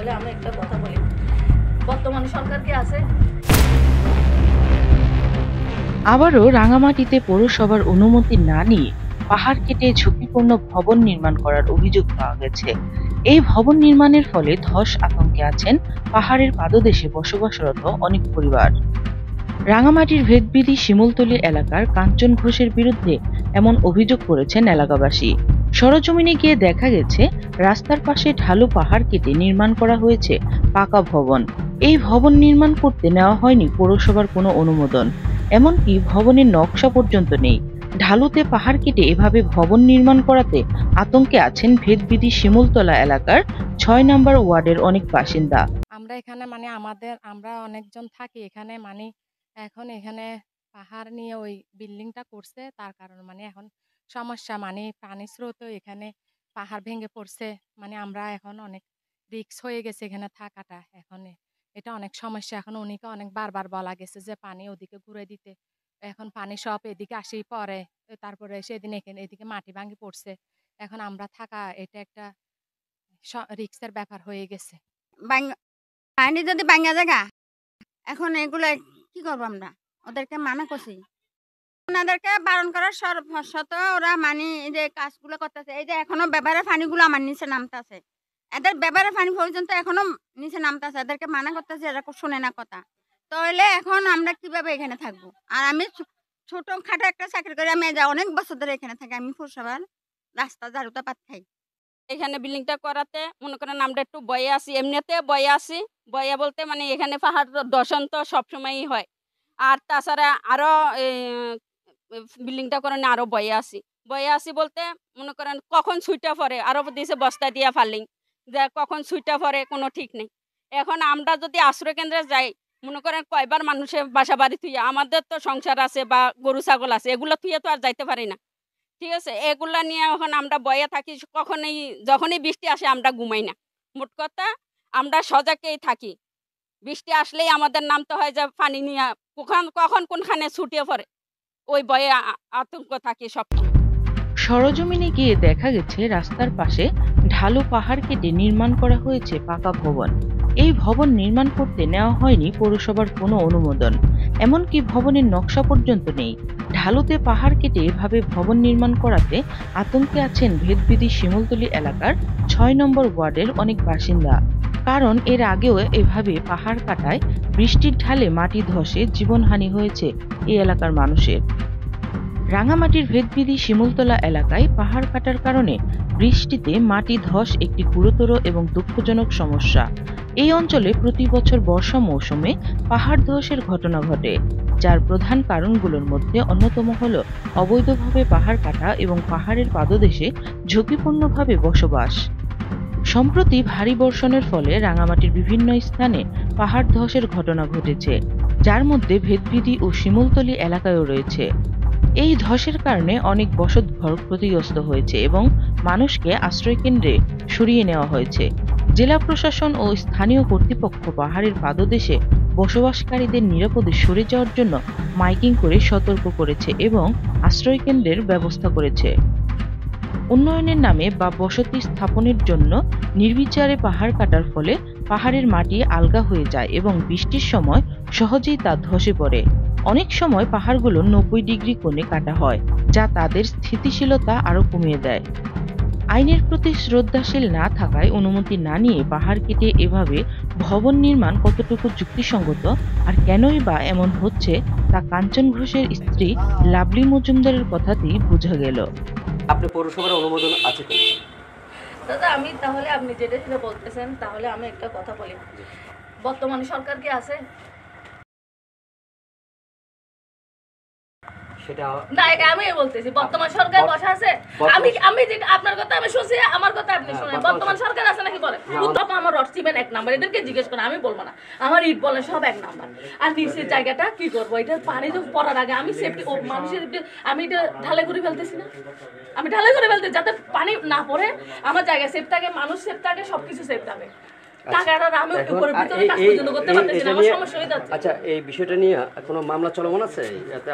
তাহলে আমি একটা কথা বলি, বর্তমানে সরকার কি আছে? আবারও রাঙামাটিতে পৌরসভার অনুমতি না নিয়ে পাহাড় কেটে ঝুঁকিপূর্ণ ভবন নির্মাণ করার অভিযোগ পাওয়া গেছে। এই ভবন নির্মাণের ফলে ধস আতঙ্কে আছেন পাহাড়ের পাদদেশে বসবাসরত অনেক পরিবার। রাঙামাটির ভেদবিধি শিমুলতলী এলাকার কাঞ্চন ঘোষের বিরুদ্ধে এমন অভিযোগ করেছেন এলাকাবাসী। সরেজমিনে গিয়ে দেখা গেছে রাস্তার পাশে ঢালু পাহাড় কেটে নির্মাণ করা হয়েছে পাকা ভবন। এই ভবন নির্মাণ করতে নেওয়া হয়নি পৌরসভার কোনো অনুমোদন, এমনকি ভবনের নকশা পর্যন্ত নেই। ঢালুতে পাহাড় কেটে এভাবে ভবন নির্মাণ করাতে আতঙ্কে আছেন ভেদবিধি শিমুলতলা এলাকার ৬ নম্বর ওয়ার্ডের অনেক বাসিন্দা। আমরা এখানে আমরা অনেকজন থাকি এখানে এখন এখানে পাহাড় নিয়ে ওই বিল্ডিংটা করছে, তার কারণ এখন সমস্যা পানি স্রোত এখানে পাহাড় ভেঙে পড়ছে, আমরা এখন অনেক রিস্ক হয়ে গেছে এখানে থাকাটা। এখন এটা অনেক সমস্যা। এখন উনিকে অনেক বারবার বলা গেছে যে পানি ওদিকে ঘুরে দিতে, এখন পানি সব এদিকে আসেই পড়ে, তারপরে সেদিন এদিকে মাটি ভাঙি পড়ছে। এখন আমরা থাকা এটা একটা রিস্কের ব্যাপার হয়ে গেছে। পানি যদি ভাঙা জায়গা, এখন এগুলো কি করবো? আমরা ওদেরকে মানা করছি, ওনাদেরকে বারণ করার সত্ত্বেও ওরা যে কাজগুলো করতেছে। এই যে এখনো ব্যবহারের পানিগুলো আমার নিচে নামতেছে, এদের ব্যবহারের পানি পর্যন্ত এখনো নিচে নামতেছে। এদেরকে মানা করতেছে, এরা শুনে না কথা। তাহলে এখন আমরা কিভাবে এখানে থাকবো? আর আমি ছোট খাটো একটা চাকরি করি, আমি অনেক বছর ধরে এখানে থাকি। আমি পৌরসভার রাস্তা ঝাড়ুতে পাত খাই। এখানে বিল্ডিংটা করাতে মনে করেন আমরা একটু বয়ে আসি, এমনিতে বয়ে আসি। বয়ে বলতে এখানে পাহাড় দর্শন তো সবসময়ই হয়। আর তাছাড়া আরও বিল্ডিংটা করে আরও বয়ে আসি বলতে মনে করেন কখন ছুইটা পড়ে, আরও দিয়েছে বস্তা দিয়া ফালিং, যে কখন ছুইটা পড়ে কোনো ঠিক নেই। এখন আমরা যদি আশ্রয় কেন্দ্রে যাই, মনে করেন কয়বার মানুষের বাসা বাড়ি থুইয়া, আমাদের তো সংসার আছে বা গরু ছাগল আছে, এগুলো থুইয়া তো আর যাইতে পারি না। ঠিক আছে, এগুলা নিয়ে এখন আমরা বয়ে থাকি। যখনই বৃষ্টি আসে আমরা ঘুমাই না। মোট কথা আমরা সজাগেই থাকি। বৃষ্টি আসলেই আমাদের নামতে হয় যে পানি নিয়ে কখন কোনখানে ছুটিয়ে পড়ে, ওই বয়ে আতঙ্ক থাকি সব। সরজমিনে গিয়ে দেখা গেছে রাস্তার পাশে ঢালু পাহাড় কেটে নির্মাণ করা হয়েছে পাকা ভবন। এই ভবন নির্মাণ করতে নেওয়া হয়নি পৌরসভার কোনো অনুমোদন, এমনকি ভবনের নকশা পর্যন্ত নেই। ঢালুতে পাহাড় কেটে এভাবে ভবন নির্মাণ করাতে আতঙ্কে আছেন ভেদবিধি শিমুলতলী এলাকার ৬ নম্বর ওয়ার্ডের অনেক বাসিন্দা। কারণ এর আগেও এভাবে পাহাড় কাটায় বৃষ্টির ঢালে মাটি ধসে জীবনহানি হয়েছে এই এলাকার মানুষের। রাঙামাটির ভেদবিধি শিমুলতলা এলাকায় পাহাড় কাটার কারণে বৃষ্টিতে মাটি ধস একটি গুরুতর এবং দুঃখজনক সমস্যা। এই অঞ্চলে প্রতি বছর বর্ষা মৌসুমে পাহাড় ধসের ঘটনা ঘটে, যার প্রধান কারণগুলোর মধ্যে অন্যতম হল অবৈধভাবে পাহাড় কাটা এবং পাহাড়ের পাদদেশে ঝুঁকিপূর্ণভাবে বসবাস। সম্প্রতি ভারী বর্ষণের ফলে রাঙামাটির বিভিন্ন স্থানে পাহাড় ধসের ঘটনা ঘটেছে, যার মধ্যে ভেদবিধি ও শিমুলতলী এলাকায়ও রয়েছে। এই ধসের কারণে অনেক বসতঘর ক্ষতিগ্রস্ত হয়েছে এবং মানুষকে আশ্রয়কেন্দ্রে সরিয়ে নেওয়া হয়েছে। জেলা প্রশাসন ও স্থানীয় কর্তৃপক্ষ পাহাড়ের পাদদেশে বসবাসকারীদের নিরাপদে সরে যাওয়ার জন্য মাইকিং করে সতর্ক করেছে এবং আশ্রয়কেন্দ্রের ব্যবস্থা করেছে। উন্নয়নের নামে বা বসতি স্থাপনের জন্য নির্বিচারে পাহাড় কাটার ফলে পাহাড়ের মাটি আলগা হয়ে যায় এবং বৃষ্টির সময় সহজেই তা ধসে পড়ে। অনেক সময় পাহাড়গুলো ৯০ ডিগ্রি কোণে কাটা হয়, যা তাদের স্থিতিশীলতা আরও কমিয়ে দেয়। আইনের প্রতি শ্রদ্ধাশীল না থাকায় অনুমতি না নিয়ে পাহাড় কেটে এভাবে ভবন নির্মাণ কতটুকু যুক্তিসঙ্গত আর কেনই বা এমন হচ্ছে তা কাঞ্চন ঘোষের স্ত্রী লাভলি মজুমদারের কথাতেই বোঝা গেল। আপনি পৌরসভার অনুমোদন আছে কি? দাদা তাহলে আপনি যেটা সেটা বলতেছেন, তাহলে আমি একটা কথা বলি, বর্তমানে সরকার কি আছে? সেটা না, আমি বলতেছি বর্তমান সরকার বসা আছে। আমি যেটা আপনার কথা আমি শুনছি, আমার কথা আপনি শুনেন। বর্তমান সরকার আছে নাকি বলেন? আমার রড সিমেন্ট ১ নাম্বার, এদেরকে জিজ্ঞেস করে, আমি বলবো না। আমার ইট বলে সব ১ নাম্বার। আর নিচের জায়গাটা কি করবো? এটা পানি তো পড়ার আগে আমি সেফটি মানুষের আমি এটা ঢালাই করে ফেলতেছি না, আমি ঢালাই করে ফেলতেছি যাতে পানি না পড়ে, আমার জায়গা সেফ থাকে, মানুষ সেফ থাকে, সবকিছু সেফ থাকে। আচ্ছা, এই বিষয়টা নিয়ে কোনো মামলা চলমান আছে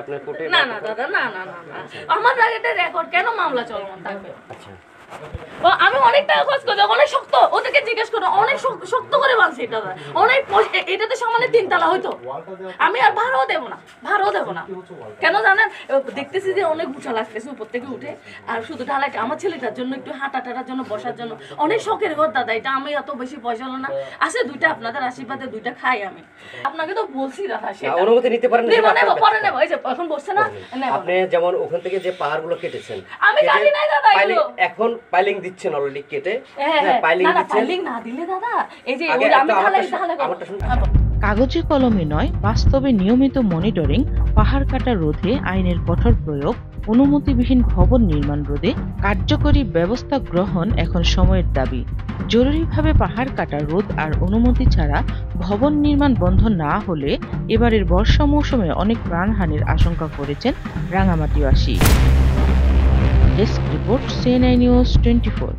আপনার কোর্টে? না না দাদা, না না না, আমার জায়গাটা রেকর্ড, কেন মামলা চলমান থাকবে? আচ্ছা। ও আমি অনেক টাকা খরচ করছি, অনেক শক্ত, ওদেরকে জিজ্ঞেস করো, অনেক শক্ত করে বানছি এটা, অনেক এটাতে সমানে 3 তলা হইতো। আমি আর ভাড়াও দেবো না, কেন জানেন? দেখতেছি যে অনেক উঁচা লাগতেছে উপর থেকে উঠে, আর শুধু ঢালাইটা আমার ছেলেটার জন্য, একটু হাঁটা টাটার জন্য, বসার জন্য, অনেক শখের ঘর দাদা এটা। আমি এত বেশি পয়সা হলো না, আছে 2টা, আপনাদের আশীর্বাদে 2টা খাই আমি। আপনাকে তো বলছি দাদা, সেটা অনুমতি নিতে পারেন, নেবো, পরে নেবো। এই যে এখন বসছে না, আপনি যেমন ওখান থেকে যে পাহাড়গুলো কেটেছেন, আমি কাটি নাই দাদা এগুলো। এখন পাইলিং দিচ্ছেন অলরেডি কেটে, পাইলিং না দিচ্ছেন। পাইলিং না দিলে দাদা, এই যে আগে আমি ঢালাই কাগজে কলমে নয়, বাস্তবে নিয়মিত মনিটরিং, পাহাড় কাটা রোধে আইনের কঠোর প্রয়োগ, অনুমতিবিহীন ভবন নির্মাণ রোধে কার্যকরী ব্যবস্থা গ্রহণ এখন সময়ের দাবি। জরুরিভাবে পাহাড় কাটা রোধ আর অনুমতি ছাড়া ভবন নির্মাণ বন্ধ না হলে এবারের বর্ষা মৌসুমে অনেক প্রাণহানির আশঙ্কা করেছেন রাঙামাটিবাসী। Desk report, CNI news 24।